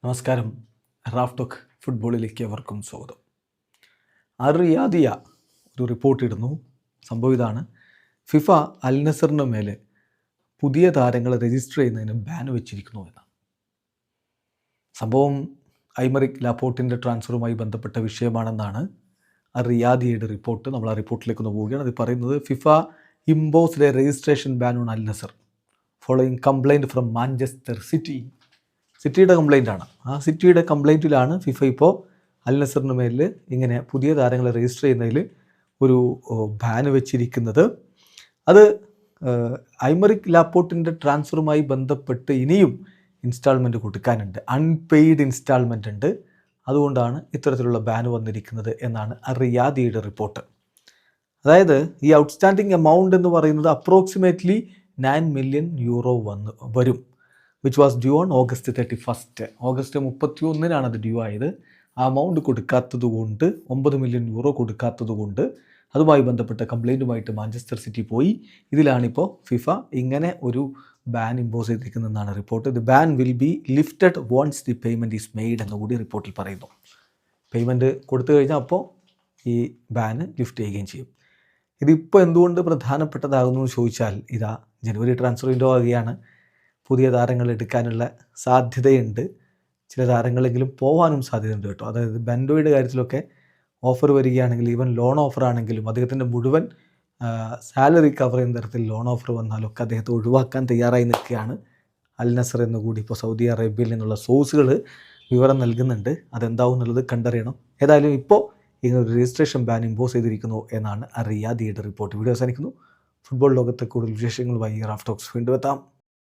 നമസ്കാരം. Raf talk ഫുട്ബോളിലേക്ക് അവർക്കും സ്വാഗതം. അറിയാദിയ ഒരു റിപ്പോർട്ട് ഇടുന്നു. സംഭവം ഇതാണ്: ഫിഫ അൽ നസറിന് മേലെ പുതിയ താരങ്ങളെ രജിസ്റ്റർ ചെയ്യുന്നതിന് ബാൻ വെച്ചിരിക്കുന്നു എന്നാണ് സംഭവം. ഐമറിക് ലാപ്പോർട്ടിൻ്റെ ട്രാൻസ്ഫറുമായി ബന്ധപ്പെട്ട വിഷയമാണെന്നാണ് റിയാദിയയുടെ റിപ്പോർട്ട്. നമ്മൾ ആ റിപ്പോർട്ടിലേക്ക് പോവുകയാണ്. അത് പറയുന്നത് FIFA imposed a registration ban on Al Nassr following complaint from Manchester City. സിറ്റിയുടെ കംപ്ലൈൻറ്റാണ്. ആ സിറ്റിയുടെ കംപ്ലൈൻറ്റിലാണ് ഫിഫ ഇപ്പോൾ അൽ നസറിന് മേലിൽ ഇങ്ങനെ പുതിയ താരങ്ങളെ രജിസ്റ്റർ ചെയ്യുന്നതിൽ ഒരു ബാൻ വെച്ചിരിക്കുന്നത്. അത് ഐമറിക് ലാപ്പോർട്ടിൻ്റെ ട്രാൻസ്ഫറുമായി ബന്ധപ്പെട്ട് ഇനിയും ഇൻസ്റ്റാൾമെൻറ്റ് കൊടുക്കാനുണ്ട്, അൺപെയ്ഡ് ഇൻസ്റ്റാൾമെൻ്റ് ഉണ്ട്. അതുകൊണ്ടാണ് ഇത്തരത്തിലുള്ള ബാൻ വന്നിരിക്കുന്നത് എന്നാണ് റിയാദിയുടെ റിപ്പോർട്ട്. അതായത് ഈ ഔട്ട്സ്റ്റാൻഡിങ് എമൗണ്ട് എന്ന് പറയുന്നത് അപ്രോക്സിമേറ്റ്ലി 9 മില്യൺ യൂറോ വരും, which was due on August 31. August 31 അത് ഡ്യൂ ആയത്. ആ എമൗണ്ട് കൊടുക്കാത്തത് കൊണ്ട്, 9 മില്യൺ യൂറോ കൊടുക്കാത്തത് കൊണ്ട് അതുമായി ബന്ധപ്പെട്ട കംപ്ലൈൻറ്റുമായിട്ട് മാഞ്ചസ്റ്റർ സിറ്റി പോയി. ഇതിലാണിപ്പോൾ ഫിഫ ഇങ്ങനെ ഒരു ബാൻ ഇമ്പോസ് ചെയ്തിരിക്കുന്നതെന്നാണ് report. The ban will be lifted once the payment is made എന്നുകൂടി റിപ്പോർട്ടിൽ പറയുന്നു. പേയ്മെൻറ്റ് കൊടുത്തു കഴിഞ്ഞാൽ അപ്പോൾ ഈ ബാന് ലിഫ്റ്റ് ചെയ്യുകയും ചെയ്യും. ഇതിപ്പോൾ എന്തുകൊണ്ട് പ്രധാനപ്പെട്ടതാകുന്നു എന്ന് ചോദിച്ചാൽ, ഇതാ ജനുവരി ട്രാൻസ്ഫർ വിൻഡോ ആകുകയാണ്. പുതിയ താരങ്ങൾ എടുക്കാനുള്ള സാധ്യതയുണ്ട്. ചില താരങ്ങളെങ്കിലും പോകാനും സാധ്യതയുണ്ട് കേട്ടോ. അതായത് ബെൻഡോയുടെ കാര്യത്തിലൊക്കെ ഓഫർ വരികയാണെങ്കിൽ, ഈവൻ ലോൺ ഓഫർ ആണെങ്കിലും അദ്ദേഹത്തിൻ്റെ മുഴുവൻ സാലറി കവർ ചെയ്യുന്ന തരത്തിൽ ലോൺ ഓഫർ വന്നാലൊക്കെ അദ്ദേഹത്തെ ഒഴിവാക്കാൻ തയ്യാറായി നിൽക്കുകയാണ് അൽ നസർ എന്നുകൂടി ഇപ്പോൾ സൗദി അറേബ്യയിൽ നിന്നുള്ള സോഴ്സുകൾ വിവരം നൽകുന്നുണ്ട്. അതെന്താവും എന്നുള്ളത് കണ്ടറിയണം. ഏതായാലും ഇപ്പോൾ ഇങ്ങനെ ഒരു രജിസ്ട്രേഷൻ ബാൻ ഇമ്പോസ് ചെയ്തിരിക്കുന്നു എന്നാണ് റിയാദിയുടെ റിപ്പോർട്ട്. വീഡിയോ അവസാനിക്കുന്നു. ഫുട്ബോൾ ലോകത്തെ കൂടുതൽ വിശേഷങ്ങളുമായി റാഫ് ടോക്സ് വീണ്ടും എത്താം.